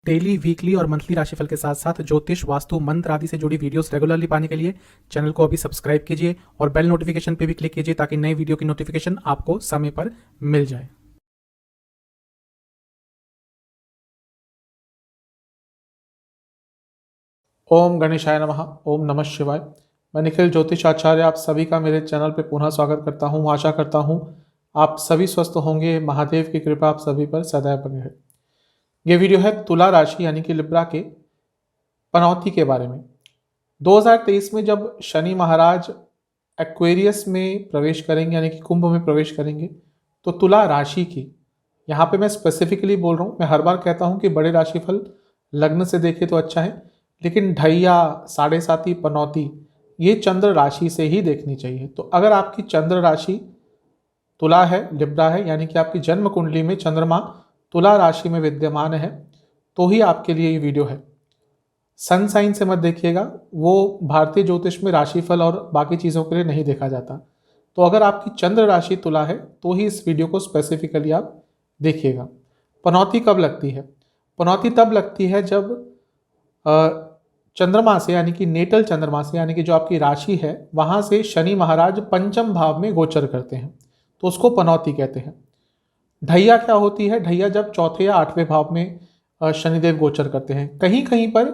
Daily, weekly और monthly राशिफल के साथ साथ ज्योतिष, वास्तु, मंत्र आदि से जुड़ी वीडियोस रेगुलरली पाने के लिए चैनल को अभी सब्सक्राइब कीजिए और बेल नोटिफिकेशन पे भी क्लिक कीजिए ताकि नई वीडियो की नोटिफिकेशन आपको समय पर मिल जाए। ओम गणेशाय नमः। ओम नमः शिवाय। मैं निखिल ज्योतिष आचार्य आप सभी का मेरे चैनल पे पुनः स्वागत करता हूँ। आशा करता हूँ आप सभी स्वस्थ होंगे। महादेव की कृपा आप सभी पर सदैव बनी रहे। ये वीडियो है तुला राशि यानी कि लिब्रा के पनौती के बारे में। 2023 में जब शनि महाराज एक्वेरियस में प्रवेश करेंगे यानी कि कुंभ में प्रवेश करेंगे तो तुला राशि की, यहाँ पे मैं स्पेसिफिकली बोल रहा हूँ, मैं हर बार कहता हूँ कि बड़े राशिफल लग्न से देखे तो अच्छा है, लेकिन ढैया, साढ़े साती, पनौती ये चंद्र राशि से ही देखनी चाहिए। तो अगर आपकी चंद्र राशि तुला है, लिब्रा है, यानी कि आपकी जन्म कुंडली में चंद्रमा तुला राशि में विद्यमान है तो ही आपके लिए ये वीडियो है। सन साइन से मत देखिएगा, वो भारतीय ज्योतिष में राशिफल और बाकी चीज़ों के लिए नहीं देखा जाता। तो अगर आपकी चंद्र राशि तुला है तो ही इस वीडियो को स्पेसिफिकली आप देखिएगा। पनौती कब लगती है? पनौती तब लगती है जब चंद्रमा से यानी कि नेटल चंद्रमा से यानी कि जो आपकी राशि है वहाँ से शनि महाराज पंचम भाव में गोचर करते हैं, तो उसको पनौती कहते हैं। ढैया क्या होती है? ढैया जब चौथे या आठवें भाव में शनिदेव गोचर करते हैं। कहीं कहीं पर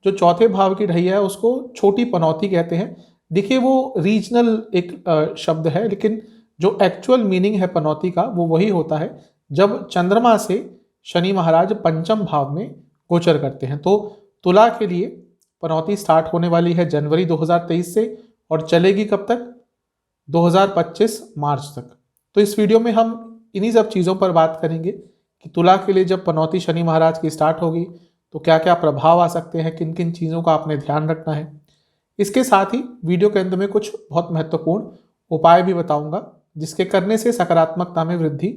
जो चौथे भाव की ढैया है उसको छोटी पनौती कहते हैं। देखिए वो रीजनल एक शब्द है, लेकिन जो एक्चुअल मीनिंग है पनौती का वो वही होता है जब चंद्रमा से शनि महाराज पंचम भाव में गोचर करते हैं। तो तुला के लिए पनौती स्टार्ट होने वाली है जनवरी 2023 से और चलेगी कब तक? 2025 मार्च तक। तो इस वीडियो में हम इन्हीं सब चीज़ों पर बात करेंगे कि तुला के लिए जब पनौती शनि महाराज की स्टार्ट होगी तो क्या क्या प्रभाव आ सकते हैं, किन किन चीज़ों का आपने ध्यान रखना है। इसके साथ ही वीडियो के अंत में कुछ बहुत महत्वपूर्ण उपाय भी बताऊंगा जिसके करने से सकारात्मकता में वृद्धि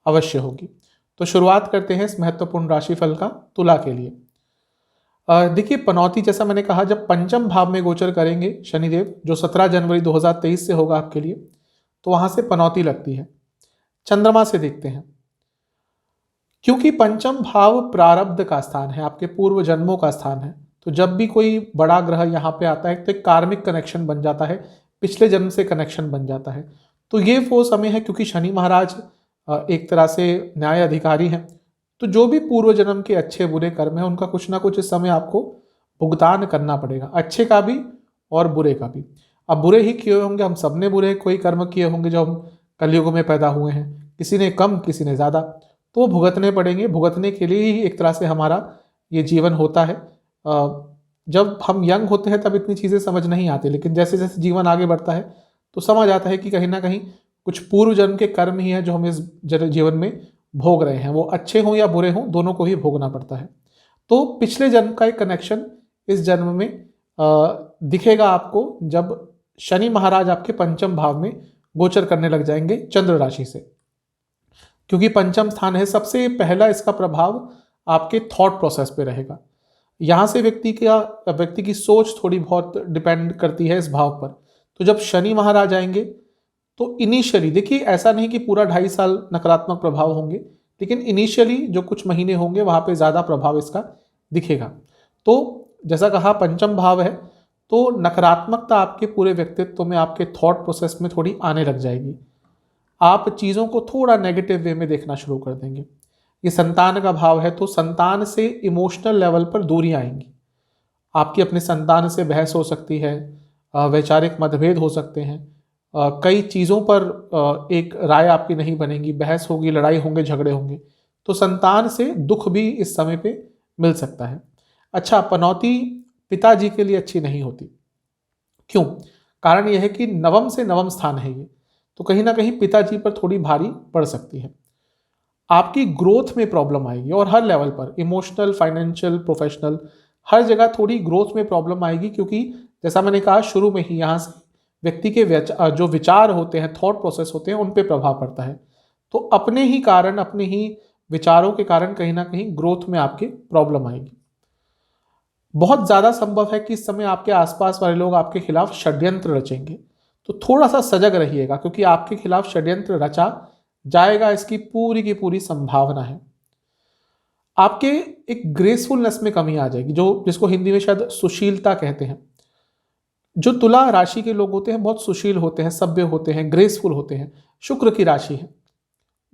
अवश्य होगी। तो शुरुआत करते हैं इस महत्वपूर्ण राशिफल का तुला के लिए। देखिए पनौती, जैसा मैंने कहा, जब पंचम भाव में गोचर करेंगे शनिदेव, जो 17 जनवरी 2023 से होगा आपके लिए, तो वहां से पनौती लगती है। चंद्रमा से देखते हैं, क्योंकि पंचम भाव प्रारब्ध का स्थान है, आपके पूर्व जन्मों का स्थान है। तो जब भी कोई बड़ा ग्रह यहाँ पे आता है तो एक कार्मिक कनेक्शन बन जाता है, पिछले जन्म से कनेक्शन बन जाता है। तो ये वो समय है, क्योंकि शनि महाराज एक तरह से न्याय अधिकारी हैं, तो जो भी पूर्व जन्म के अच्छे बुरे कर्म है उनका कुछ ना कुछ इस समय आपको भुगतान करना पड़ेगा, अच्छे का भी और बुरे का भी। अब बुरे ही किए होंगे, हम सब ने बुरे कोई कर्म किए होंगे जो हम कलयुग में पैदा हुए हैं, किसी ने कम किसी ने ज़्यादा, तो भुगतने पड़ेंगे। भुगतने के लिए ही एक तरह से हमारा ये जीवन होता है। जब हम यंग होते हैं तब इतनी चीज़ें समझ नहीं आती, लेकिन जैसे जैसे जीवन आगे बढ़ता है तो समझ आता है कि कहीं ना कहीं कुछ पूर्व जन्म के कर्म ही हैं जो हम इस जीवन में भोग रहे हैं। वो अच्छे हों या बुरे हों, दोनों को ही भोगना पड़ता है। तो पिछले जन्म का एक कनेक्शन इस जन्म में दिखेगा आपको जब शनि महाराज आपके पंचम भाव में गोचर करने लग जाएंगे चंद्र राशि से। क्योंकि पंचम स्थान है, सबसे पहला इसका प्रभाव आपके थॉट प्रोसेस पे रहेगा। यहाँ से व्यक्ति की सोच थोड़ी बहुत डिपेंड करती है इस भाव पर। तो जब शनि महाराज आएंगे तो इनिशियली देखिए, ऐसा नहीं कि पूरा 2.5 साल नकारात्मक प्रभाव होंगे, लेकिन इनिशियली जो कुछ महीने होंगे वहाँ पे ज़्यादा प्रभाव इसका दिखेगा। तो जैसा कहा पंचम भाव है, तो नकारात्मकता आपके पूरे व्यक्तित्व में, आपके थॉट प्रोसेस में थोड़ी आने लग जाएगी। आप चीज़ों को थोड़ा नेगेटिव वे में देखना शुरू कर देंगे। ये संतान का भाव है, तो संतान से इमोशनल लेवल पर दूरियां आएंगी। आपकी अपने संतान से बहस हो सकती है, वैचारिक मतभेद हो सकते हैं, कई चीज़ों पर एक राय आपकी नहीं बनेगी, बहस होगी, लड़ाई होंगे, झगड़े होंगे। तो संतान से दुख भी इस समय पे मिल सकता है। अच्छा, पनौती पिताजी के लिए अच्छी नहीं होती। क्यों? कारण यह है कि नवम से नवम स्थान है ये, तो कहीं ना कहीं पिताजी पर थोड़ी भारी पड़ सकती है। आपकी ग्रोथ में प्रॉब्लम आएगी और हर लेवल पर, इमोशनल, फाइनेंशियल, प्रोफेशनल, हर जगह थोड़ी ग्रोथ में प्रॉब्लम आएगी। क्योंकि जैसा मैंने कहा शुरू में ही, यहाँ से व्यक्ति के जो विचार होते हैं, थॉट प्रोसेस होते हैं, उन पे प्रभाव पड़ता है। तो अपने ही कारण, अपने ही विचारों के कारण कहीं ना कहीं ग्रोथ में आपके प्रॉब्लम आएगी। बहुत ज़्यादा संभव है कि इस समय आपके आसपास वाले लोग आपके खिलाफ षड्यंत्र रचेंगे, तो थोड़ा सा सजग रहिएगा, क्योंकि आपके खिलाफ षड्यंत्र रचा जाएगा, इसकी पूरी की पूरी संभावना है। आपके एक ग्रेसफुलनेस में कमी आ जाएगी, जो जिसको हिंदी में शायद सुशीलता कहते हैं। जो तुला राशि के लोग होते हैं बहुत सुशील होते हैं, सभ्य होते हैं, ग्रेसफुल होते हैं। शुक्र की राशि है,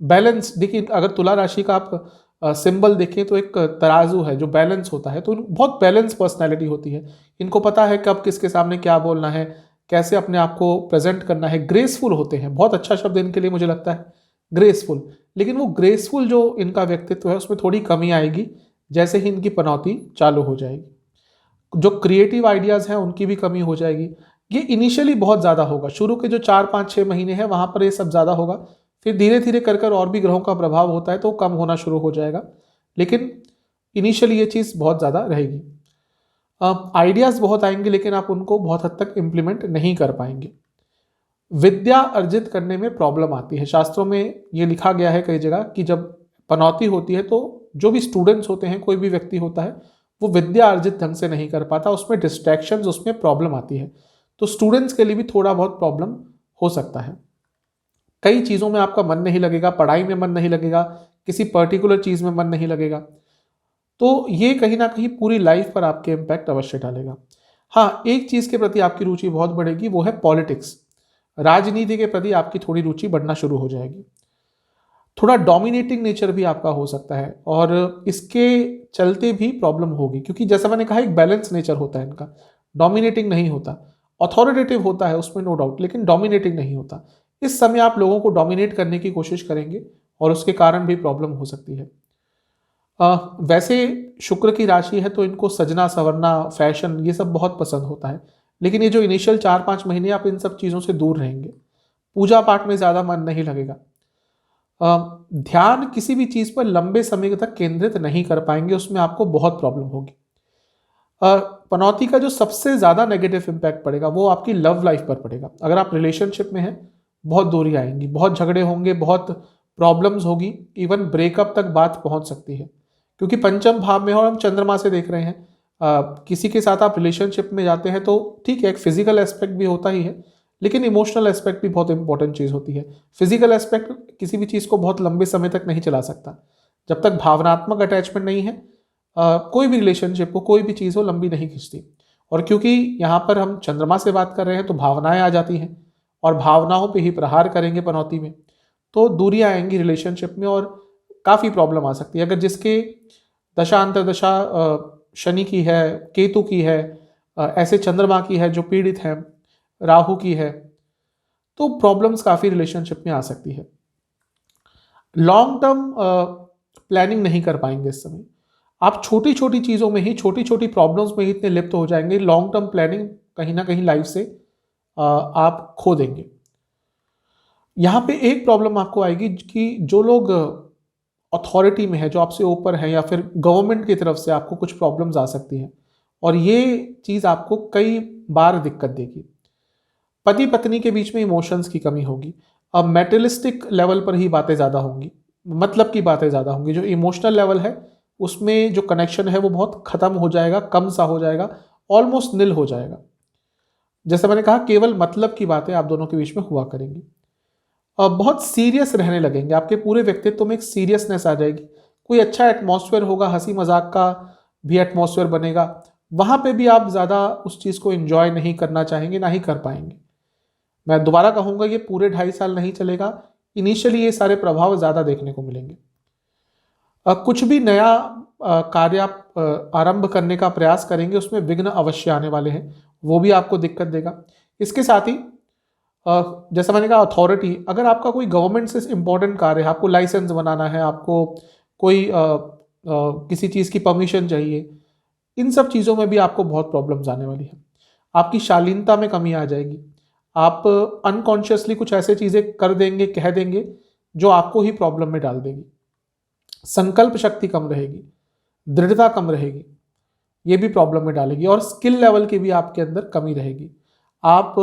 बैलेंस। देखिए अगर तुला राशि का आप सिंबल देखें तो एक तराजू है जो बैलेंस होता है, तो बहुत बैलेंस पर्सनैलिटी होती है। इनको पता है कब किसके सामने क्या बोलना है, कैसे अपने आप को प्रेजेंट करना है। ग्रेसफुल होते हैं, बहुत अच्छा शब्द इनके लिए मुझे लगता है ग्रेसफुल। लेकिन वो ग्रेसफुल जो इनका व्यक्तित्व है उसमें थोड़ी कमी आएगी जैसे ही इनकी पनौती चालू हो जाएगी। जो क्रिएटिव आइडियाज़ हैं उनकी भी कमी हो जाएगी। ये इनिशियली बहुत ज़्यादा होगा, शुरू के जो 4-5-6 महीने हैं वहाँ पर ये सब ज़्यादा होगा। फिर धीरे धीरे कर कर और भी ग्रहों का प्रभाव होता है तो कम होना शुरू हो जाएगा, लेकिन इनिशियली ये चीज़ बहुत ज़्यादा रहेगी। आइडियाज़ बहुत आएंगे लेकिन आप उनको बहुत हद तक इम्प्लीमेंट नहीं कर पाएंगे। विद्या अर्जित करने में प्रॉब्लम आती है। शास्त्रों में ये लिखा गया है कई जगह कि जब पनौती होती है तो जो भी स्टूडेंट्स होते हैं, कोई भी व्यक्ति होता है, वो विद्या अर्जित ढंग से नहीं कर पाता, उसमें डिस्ट्रैक्शंस, उसमें प्रॉब्लम आती है। तो स्टूडेंट्स के लिए भी थोड़ा बहुत प्रॉब्लम हो सकता है। कई चीज़ों में आपका मन नहीं लगेगा, पढ़ाई में मन नहीं लगेगा, किसी पर्टिकुलर चीज़ में मन नहीं लगेगा, तो ये कहीं ना कहीं पूरी लाइफ पर आपके इम्पैक्ट अवश्य डालेगा। हाँ, एक चीज़ के प्रति आपकी रुचि बहुत बढ़ेगी, वो है पॉलिटिक्स। राजनीति के प्रति आपकी थोड़ी रुचि बढ़ना शुरू हो जाएगी। थोड़ा डोमिनेटिंग नेचर भी आपका हो सकता है और इसके चलते भी प्रॉब्लम होगी, क्योंकि जैसा मैंने कहा एक बैलेंस नेचर होता है इनका, डोमिनेटिंग नहीं होता। अथॉरिटेटिव होता है उसमें नो डाउट, लेकिन डोमिनेटिंग नहीं होता। इस समय आप लोगों को डोमिनेट करने की कोशिश करेंगे और उसके कारण भी प्रॉब्लम हो सकती है। वैसे शुक्र की राशि है तो इनको सजना संवरना, फैशन, ये सब बहुत पसंद होता है, लेकिन ये जो इनिशियल 4-5 महीने आप इन सब चीज़ों से दूर रहेंगे। पूजा पाठ में ज़्यादा मन नहीं लगेगा। ध्यान किसी भी चीज़ पर लंबे समय तक केंद्रित नहीं कर पाएंगे, उसमें आपको बहुत प्रॉब्लम होगी। पनौती का जो सबसे ज़्यादा नेगेटिव इम्पैक्ट पड़ेगा वो आपकी लव लाइफ पर पड़ेगा। अगर आप रिलेशनशिप में हैं, बहुत दूरी आएंगी, बहुत झगड़े होंगे, बहुत प्रॉब्लम्स होगी, इवन ब्रेकअप तक बात पहुंच सकती है, क्योंकि पंचम भाव में, और हम चंद्रमा से देख रहे हैं। किसी के साथ आप रिलेशनशिप में जाते हैं तो ठीक है, एक फिजिकल एस्पेक्ट भी होता ही है, लेकिन इमोशनल एस्पेक्ट भी बहुत इंपॉर्टेंट चीज़ होती है। फिजिकल एस्पेक्ट किसी भी चीज़ को बहुत लंबे समय तक नहीं चला सकता। जब तक भावनात्मक अटैचमेंट नहीं है, कोई भी रिलेशनशिप हो, कोई भी चीज़ हो, लंबी नहीं खिंचती। और क्योंकि यहाँ पर हम चंद्रमा से बात कर रहे हैं तो भावनाएं आ जाती हैं, और भावनाओं पे ही प्रहार करेंगे पनौती में, तो दूरियां आएंगी रिलेशनशिप में और काफ़ी प्रॉब्लम आ सकती है। अगर जिसके दशा अंतर्दशा शनि की है, केतु की है, ऐसे चंद्रमा की है जो पीड़ित है, राहु की है, तो प्रॉब्लम्स काफ़ी रिलेशनशिप में आ सकती है। लॉन्ग टर्म प्लानिंग नहीं कर पाएंगे इस समय। आप छोटी छोटी चीज़ों में ही, छोटी छोटी प्रॉब्लम्स में ही इतने लिप्त हो जाएंगे, लॉन्ग टर्म प्लानिंग कहीं ना कहीं लाइफ से आप खो देंगे। यहाँ पे एक प्रॉब्लम आपको आएगी कि जो लोग अथॉरिटी में है, जो आपसे ऊपर है, या फिर गवर्नमेंट की तरफ से आपको कुछ प्रॉब्लम्स आ सकती हैं, और ये चीज़ आपको कई बार दिक्कत देगी। पति पत्नी के बीच में इमोशंस की कमी होगी। अब मेटेरियलिस्टिक लेवल पर ही बातें ज़्यादा होंगी, मतलब की बातें ज़्यादा होंगी। जो इमोशनल लेवल है उसमें जो कनेक्शन है वो बहुत ख़त्म हो जाएगा, कम सा हो जाएगा, ऑलमोस्ट निल हो जाएगा। जैसे मैंने कहा, केवल मतलब की बातें आप दोनों के बीच में हुआ करेंगी। बहुत सीरियस रहने लगेंगे, आपके पूरे व्यक्तित्व में एक सीरियसनेस आ जाएगी। कोई अच्छा एटमॉस्फेयर होगा, हंसी मजाक का भी एटमॉस्फेयर बनेगा, वहाँ पे भी आप ज़्यादा उस चीज़ को एंजॉय नहीं करना चाहेंगे, ना ही कर पाएंगे। मैं दोबारा कहूँगा, ये पूरे 2.5 साल नहीं चलेगा। इनिशियली ये सारे प्रभाव ज़्यादा देखने को मिलेंगे। कुछ भी नया कार्य आप आरंभ करने का प्रयास करेंगे, उसमें विघ्न अवश्य आने वाले हैं, वो भी आपको दिक्कत देगा। इसके साथ ही जैसा मैंने कहा, अथॉरिटी, अगर आपका कोई गवर्नमेंट से इंपॉर्टेंट कार्य है, आपको लाइसेंस बनाना है, आपको कोई किसी चीज़ की परमिशन चाहिए, इन सब चीज़ों में भी आपको बहुत प्रॉब्लम्स आने वाली है। आपकी शालीनता में कमी आ जाएगी। आप अनकॉन्शियसली कुछ ऐसे चीज़ें कर देंगे, कह देंगे, जो आपको ही प्रॉब्लम में डाल देगी। संकल्प शक्ति कम रहेगी, दृढ़ता कम रहेगी, ये भी प्रॉब्लम में डालेगी। और स्किल लेवल की भी आपके अंदर कमी रहेगी। आप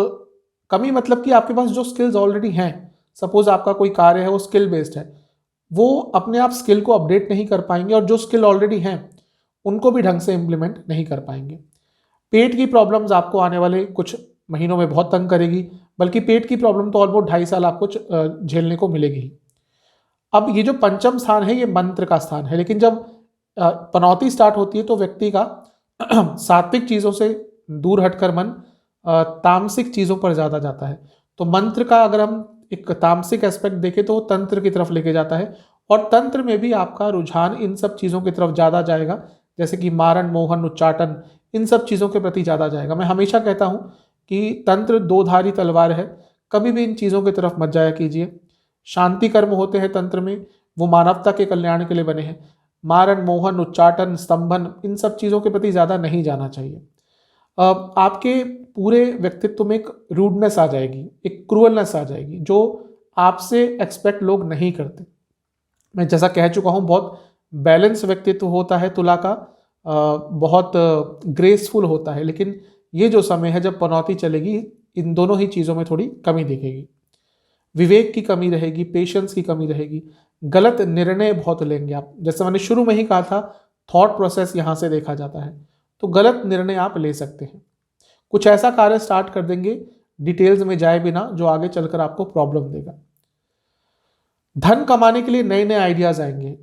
कमी मतलब कि आपके पास जो स्किल्स ऑलरेडी हैं, सपोज आपका कोई कार्य है वो स्किल बेस्ड है, वो अपने आप स्किल को अपडेट नहीं कर पाएंगे, और जो स्किल ऑलरेडी हैं उनको भी ढंग से इम्प्लीमेंट नहीं कर पाएंगे। पेट की प्रॉब्लम्स आपको आने वाले कुछ महीनों में बहुत तंग करेगी, बल्कि पेट की प्रॉब्लम तो ऑलमोस्ट 2.5 साल आपको झेलने को मिलेगी ही। अब ये जो पंचम स्थान है ये मंत्र का स्थान है, लेकिन जब पनौती स्टार्ट होती है तो व्यक्ति का सात्विक चीज़ों से दूर हटकर मन तामसिक चीज़ों पर ज़्यादा जाता है। तो मंत्र का अगर हम एक तामसिक एस्पेक्ट देखें तो वो तंत्र की तरफ लेके जाता है, और तंत्र में भी आपका रुझान इन सब चीज़ों की तरफ ज़्यादा जाएगा, जैसे कि मारण, मोहन, उच्चाटन, इन सब चीज़ों के प्रति ज़्यादा जाएगा। मैं हमेशा कहता हूँ कि तंत्र दो धारी तलवार है, कभी भी इन चीज़ों की तरफ मत जाया कीजिए। शांति कर्म होते हैं तंत्र में, वो मानवता के कल्याण के लिए बने हैं। मारण, मोहन, उच्चाटन, स्तंभन, इन सब चीज़ों के प्रति ज़्यादा नहीं जाना चाहिए। आपके पूरे व्यक्तित्व में एक रूडनेस आ जाएगी, एक क्रूअलनेस आ जाएगी, जो आपसे एक्सपेक्ट लोग नहीं करते। मैं जैसा कह चुका हूँ, बहुत बैलेंस व्यक्तित्व होता है तुला का, बहुत ग्रेसफुल होता है, लेकिन ये जो समय है जब पनौती चलेगी, इन दोनों ही चीज़ों में थोड़ी कमी दिखेगी। विवेक की कमी रहेगी, पेशेंस की कमी रहेगी, गलत निर्णय बहुत लेंगे आप। जैसे मैंने शुरू में ही कहा था, थॉट प्रोसेस यहाँ से देखा जाता है, तो गलत निर्णय आप ले सकते हैं। कुछ ऐसा कार्य स्टार्ट कर देंगे डिटेल्स में जाए बिना, जो आगे चलकर आपको प्रॉब्लम देगा। धन कमाने के लिए नए नए आइडियाज आएंगे।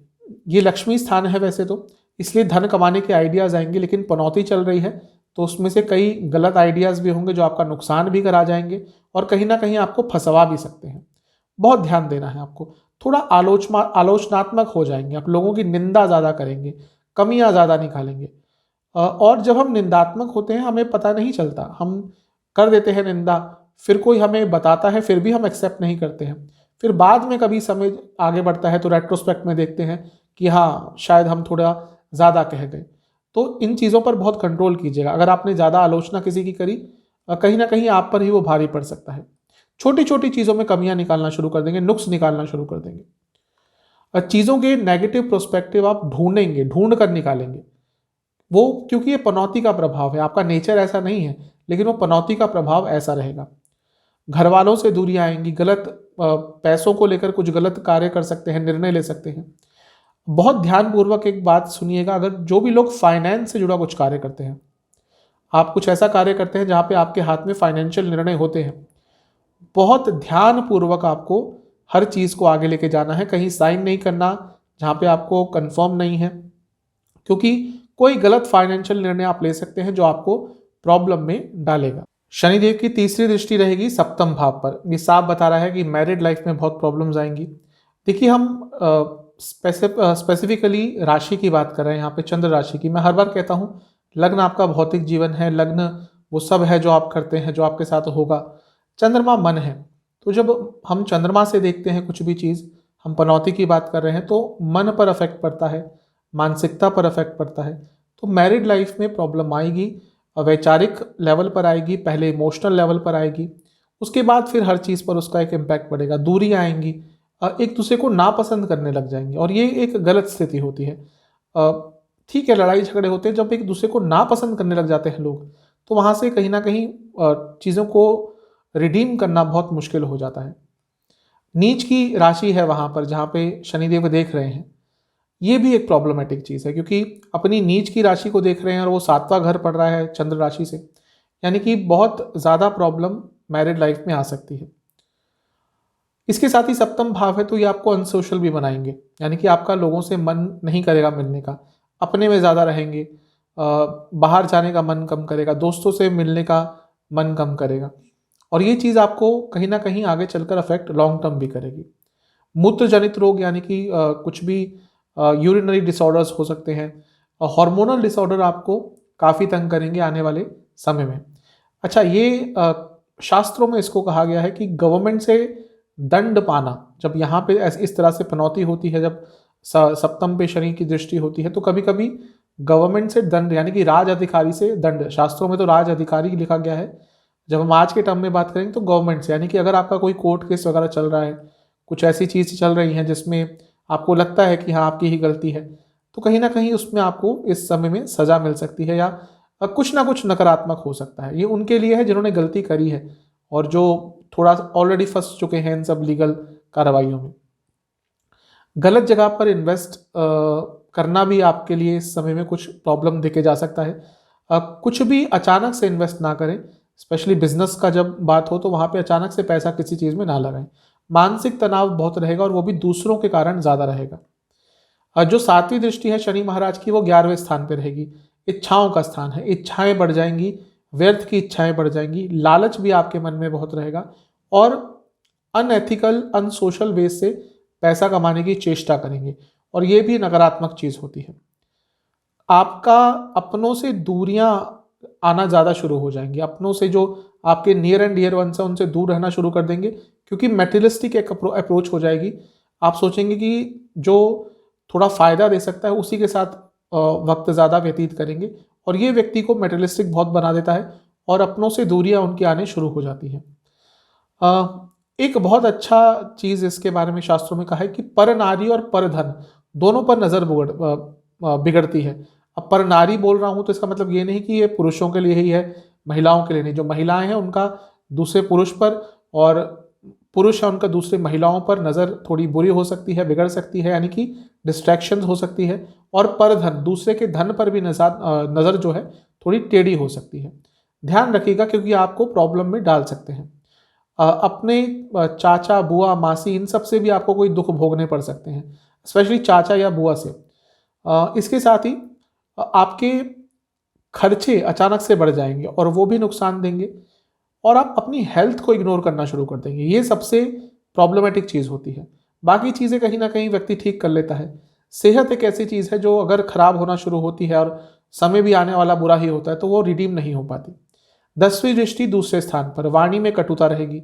ये लक्ष्मी स्थान है वैसे तो, इसलिए धन कमाने के आइडियाज आएंगे, लेकिन पनौती चल रही है तो उसमें से कई गलत आइडियाज भी होंगे जो आपका नुकसान भी करा जाएंगे और कहीं ना कहीं आपको फंसवा भी सकते हैं। बहुत ध्यान देना है आपको। थोड़ा आलोचनात्मक हो जाएंगे आप, लोगों की निंदा ज़्यादा करेंगे, कमियां ज़्यादा निकालेंगे। और जब हम निंदात्मक होते हैं हमें पता नहीं चलता, हम कर देते हैं निंदा, फिर कोई हमें बताता है फिर भी हम एक्सेप्ट नहीं करते हैं। फिर बाद में कभी समय आगे बढ़ता है तो रेट्रोस्पेक्ट में देखते हैं कि हाँ शायद हम थोड़ा ज़्यादा कह गए। तो इन चीज़ों पर बहुत कंट्रोल कीजिएगा। अगर आपने ज़्यादा आलोचना किसी की करी, कहीं ना कहीं आप पर ही वो भारी पड़ सकता है। छोटी छोटी चीज़ों में कमियां निकालना शुरू कर देंगे, नुक्स निकालना शुरू कर देंगे। चीज़ों के नेगेटिव प्रोस्पेक्टिव आप ढूंढ कर निकालेंगे। वो क्योंकि ये पनौती का प्रभाव है, आपका नेचर ऐसा नहीं है, लेकिन वो पनौती का प्रभाव ऐसा रहेगा। घर वालों से दूरी आएंगी, गलत पैसों को लेकर कुछ गलत कार्य कर सकते हैं, निर्णय ले सकते हैं। बहुत ध्यानपूर्वक एक बात सुनिएगा, अगर जो भी लोग फाइनेंस से जुड़ा कुछ कार्य करते हैं, आप कुछ ऐसा कार्य करते हैं जहाँ पे आपके हाथ में फाइनेंशियल निर्णय होते हैं, बहुत ध्यानपूर्वक आपको हर चीज़ को आगे लेके जाना है। कहीं साइन नहीं करना जहाँ पे आपको कंफर्म नहीं है, क्योंकि कोई गलत फाइनेंशियल निर्णय आप ले सकते हैं जो आपको प्रॉब्लम में डालेगा। शनिदेव की तीसरी दृष्टि रहेगी सप्तम भाव पर। ये साफ बता रहा है कि मैरिड लाइफ में बहुत प्रॉब्लम्स आएंगी। देखिए, हम स्पेसिफिकली राशि की बात कर रहे हैं यहाँ पे, चंद्र राशि की। मैं हर बार कहता हूँ लग्न आपका भौतिक जीवन है, लग्न वो सब है जो आप करते हैं, जो आपके साथ होगा। चंद्रमा मन है, तो जब हम चंद्रमा से देखते हैं कुछ भी चीज़, हम पनौती की बात कर रहे हैं, तो मन पर अफेक्ट पड़ता है, मानसिकता पर अफेक्ट पड़ता है। तो मैरिड लाइफ में प्रॉब्लम आएगी, वैचारिक लेवल पर आएगी, पहले इमोशनल लेवल पर आएगी, उसके बाद फिर हर चीज़ पर उसका एक इम्पैक्ट पड़ेगा। दूरी आएंगी, एक दूसरे को नापसंद करने लग जाएंगे, और ये एक गलत स्थिति होती है। ठीक है, लड़ाई झगड़े होते हैं, जब एक दूसरे को नापसंद करने लग जाते हैं लोग, तो वहाँ से कहीं ना कहीं चीज़ों को रिडीम करना बहुत मुश्किल हो जाता है। नीच की राशि है वहाँ पर जहाँ पे शनिदेव देख रहे हैं, ये भी एक प्रॉब्लमेटिक चीज़ है, क्योंकि अपनी नीच की राशि को देख रहे हैं और वो 7वां घर पड़ रहा है चंद्र राशि से, यानी कि बहुत ज़्यादा प्रॉब्लम मैरिड लाइफ में आ सकती है। इसके साथ ही सप्तम भाव है, तो ये आपको अनसोशल भी बनाएंगे, यानी कि आपका लोगों से मन नहीं करेगा मिलने का, अपने में ज़्यादा रहेंगे, बाहर जाने का मन कम करेगा, दोस्तों से मिलने का मन कम करेगा, और ये चीज़ आपको कहीं ना कहीं आगे चलकर अफेक्ट लॉन्ग टर्म भी करेगी। मूत्र जनित रोग, यानी कि कुछ भी यूरिनरी डिसऑर्डर्स हो सकते हैं, हार्मोनल डिसऑर्डर आपको काफ़ी तंग करेंगे आने वाले समय में। अच्छा, ये शास्त्रों में इसको कहा गया है कि गवर्नमेंट से दंड पाना, जब यहाँ पे इस तरह से पनौती होती है, जब सप्तम पे शनि की दृष्टि होती है, तो कभी कभी गवर्नमेंट से दंड, यानी कि राज अधिकारी से दंड, शास्त्रों में तो राज अधिकारी लिखा गया है, जब हम आज के टर्म में बात करेंगे तो गवर्नमेंट से, यानी कि अगर आपका कोई कोर्ट केस वगैरह चल रहा है, कुछ ऐसी चीज़ चल रही हैं जिसमें आपको लगता है कि हाँ आपकी ही गलती है, तो कहीं ना कहीं उसमें आपको इस समय में सज़ा मिल सकती है, या कुछ ना कुछ नकारात्मक हो सकता है। ये उनके लिए है जिन्होंने गलती करी है और जो थोड़ा ऑलरेडी फंस चुके हैं इन सब लीगल कार्रवाइयों में। गलत जगह पर इन्वेस्ट करना भी आपके लिए इस समय में कुछ प्रॉब्लम देके जा सकता है। कुछ भी अचानक से इन्वेस्ट ना करें, स्पेशली बिजनेस का जब बात हो तो वहाँ पे अचानक से पैसा किसी चीज़ में ना लगाएं। मानसिक तनाव बहुत रहेगा और वो भी दूसरों के कारण ज़्यादा रहेगा। जो 7वीं दृष्टि है शनि महाराज की वो 11वें स्थान पे रहेगी। इच्छाओं का स्थान है, इच्छाएं बढ़ जाएंगी, व्यर्थ की इच्छाएं बढ़ जाएंगी, लालच भी आपके मन में बहुत रहेगा और अनएथिकल अनसोशल वे से पैसा कमाने की चेष्टा करेंगे और ये भी नकारात्मक चीज होती है। आपका अपनों से दूरियां आना ज़्यादा शुरू हो जाएंगी, अपनों से जो आपके नियर एंड डियर वंस है उनसे दूर रहना शुरू कर देंगे क्योंकि मेटेरियलिस्टिक एक अप्रोच हो जाएगी। आप सोचेंगे कि जो थोड़ा फायदा दे सकता है उसी के साथ वक्त ज़्यादा व्यतीत करेंगे और ये व्यक्ति को मेटेरियलिस्टिक बहुत बना देता है और अपनों से दूरियां उनकी आने शुरू हो जाती हैं। एक बहुत अच्छा चीज़ इसके बारे में शास्त्रों में कहा है कि पर नारी और पर धन दोनों पर नज़र बिगड़ती है। अब पर नारी बोल रहा हूं तो इसका मतलब ये नहीं कि ये पुरुषों के लिए ही है, महिलाओं के लिए नहीं। जो महिलाएं हैं उनका दूसरे पुरुष पर और पुरुष है उनका दूसरी महिलाओं पर नज़र थोड़ी बुरी हो सकती है, बिगड़ सकती है, यानी कि डिस्ट्रैक्शन हो सकती है। और पर धन दूसरे के धन पर भी नज़र जो है थोड़ी टेढ़ी हो सकती है। ध्यान रखिएगा क्योंकि आपको प्रॉब्लम में डाल सकते हैं। अपने चाचा बुआ मासी इन सब से भी आपको कोई दुख भोगने पड़ सकते हैं, स्पेशली चाचा या बुआ से। इसके साथ ही आपके खर्चे अचानक से बढ़ जाएंगे और वो भी नुकसान देंगे और आप अपनी हेल्थ को इग्नोर करना शुरू कर देंगे। ये सबसे प्रॉब्लमेटिक चीज़ होती है। बाकी चीज़ें कहीं ना कहीं व्यक्ति ठीक कर लेता है। सेहत एक ऐसी चीज़ है जो अगर खराब होना शुरू होती है और समय भी आने वाला बुरा ही होता है तो वो रिडीम नहीं हो पाती। 10वीं दृष्टि दूसरे स्थान पर, वाणी में कटुता रहेगी,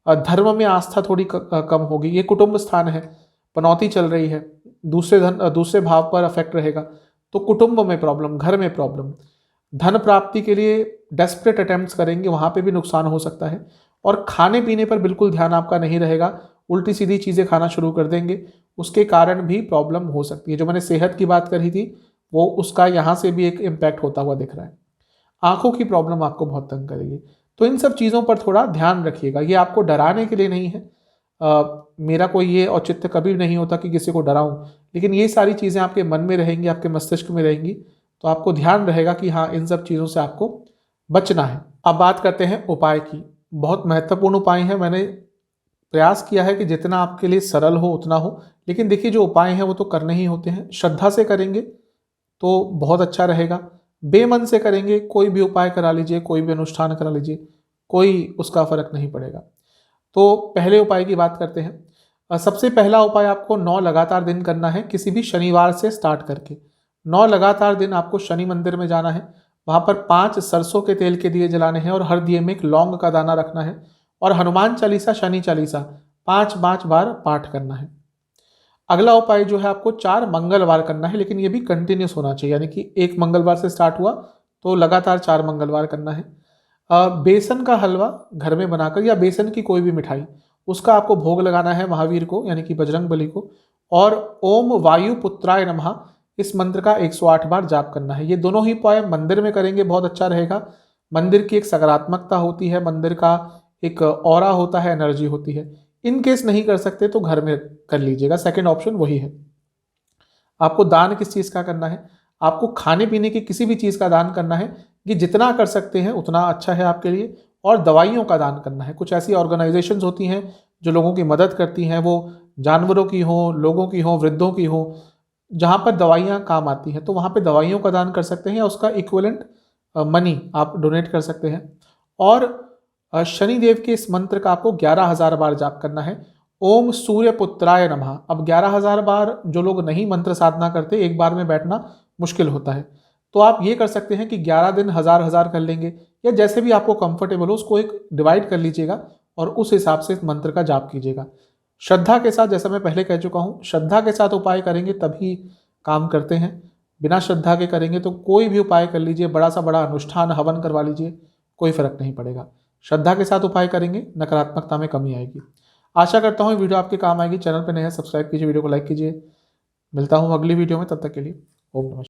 धर्म में आस्था थोड़ी कम होगी। ये कुटुंब स्थान है, पनौती चल रही है, दूसरे भाव पर अफेक्ट रहेगा तो कुटुंब में प्रॉब्लम, घर में प्रॉब्लम। धन प्राप्ति के लिए डेस्परेट अटेम्प्ट्स करेंगे, वहाँ पे भी नुकसान हो सकता है। और खाने पीने पर बिल्कुल ध्यान आपका नहीं रहेगा, उल्टी सीधी चीज़ें खाना शुरू कर देंगे, उसके कारण भी प्रॉब्लम हो सकती है। जो मैंने सेहत की बात करी थी वो उसका यहाँ से भी एक इम्पैक्ट होता हुआ दिख रहा है। आंखों की प्रॉब्लम आपको बहुत तंग करेगी। तो इन सब चीज़ों पर थोड़ा ध्यान रखिएगा। ये आपको डराने के लिए नहीं है, मेरा कोई ये औचित्य कभी नहीं होता कि किसी को डराऊं, लेकिन ये सारी चीज़ें आपके मन में रहेंगी, आपके मस्तिष्क में रहेंगी, तो आपको ध्यान रहेगा कि हाँ इन सब चीज़ों से आपको बचना है। अब बात करते हैं उपाय की। बहुत महत्वपूर्ण उपाय है, मैंने प्रयास किया है कि जितना आपके लिए सरल हो उतना हो, लेकिन देखिए जो उपाय हैं वो तो करने ही होते हैं। श्रद्धा से करेंगे तो बहुत अच्छा रहेगा, बेमन से करेंगे कोई भी उपाय करा लीजिए, कोई भी अनुष्ठान करा लीजिए, कोई उसका फर्क नहीं पड़ेगा। तो पहले उपाय की बात करते हैं। सबसे पहला उपाय आपको 9 लगातार दिन करना है, किसी भी शनिवार से स्टार्ट करके 9 लगातार दिन आपको शनि मंदिर में जाना है। वहाँ पर 5 सरसों के तेल के दिए जलाने हैं और हर दिए में एक लौंग का दाना रखना है और हनुमान चालीसा शनि चालीसा 5-5 बार पाठ करना है। अगला उपाय जो है आपको 4 मंगलवार करना है, लेकिन ये भी कंटिन्यूस होना चाहिए, यानी कि एक मंगलवार से स्टार्ट हुआ तो लगातार 4 मंगलवार करना है। बेसन का हलवा घर में बनाकर या बेसन की कोई भी मिठाई उसका आपको भोग लगाना है महावीर को, यानी कि बजरंग बली को। और ओम वायु पुत्राय नमः इस मंत्र का 108 बार जाप करना है। ये दोनों ही उपाय मंदिर में करेंगे बहुत अच्छा रहेगा। मंदिर की एक सकारात्मकता होती है, मंदिर का एक ऑरा होता है, एनर्जी होती है। इन केस नहीं कर सकते तो घर में कर लीजिएगा, सेकेंड ऑप्शन वही है। आपको दान किस चीज़ का करना है? आपको खाने पीने की किसी भी चीज़ का दान करना है कि जितना कर सकते हैं उतना अच्छा है आपके लिए। और दवाइयों का दान करना है। कुछ ऐसी ऑर्गेनाइजेशंस होती हैं जो लोगों की मदद करती हैं, वो जानवरों की हो, लोगों की हो, वृद्धों की हो, जहाँ पर दवाइयाँ काम आती हैं तो वहाँ पे दवाइयों का दान कर सकते हैं या उसका इक्विवेलेंट मनी आप डोनेट कर सकते हैं। और शनिदेव के इस मंत्र का आपको 11,000 बार जाप करना है, ओम सूर्य पुत्राय नमः। अब 11,000 बार जो लोग नहीं मंत्र साधना करते, एक बार में बैठना मुश्किल होता है, तो आप ये कर सकते हैं कि 11 दिन 1000 कर लेंगे या जैसे भी आपको कंफर्टेबल हो उसको एक डिवाइड कर लीजिएगा और उस हिसाब से इस मंत्र का जाप कीजिएगा। श्रद्धा के साथ, जैसा मैं पहले कह चुका हूँ, श्रद्धा के साथ उपाय करेंगे तभी काम करते हैं। बिना श्रद्धा के करेंगे तो कोई भी उपाय कर लीजिए, बड़ा सा बड़ा अनुष्ठान हवन करवा लीजिए, कोई फर्क नहीं पड़ेगा। श्रद्धा के साथ उपाय करेंगे, नकारात्मकता में कमी आएगी। आशा करता हूँ वीडियो आपके काम आएगी। चैनल पर नए हैं, सब्सक्राइब कीजिए, वीडियो को लाइक कीजिए। मिलता हूँ अगली वीडियो में, तब तक के लिए ओम नमः।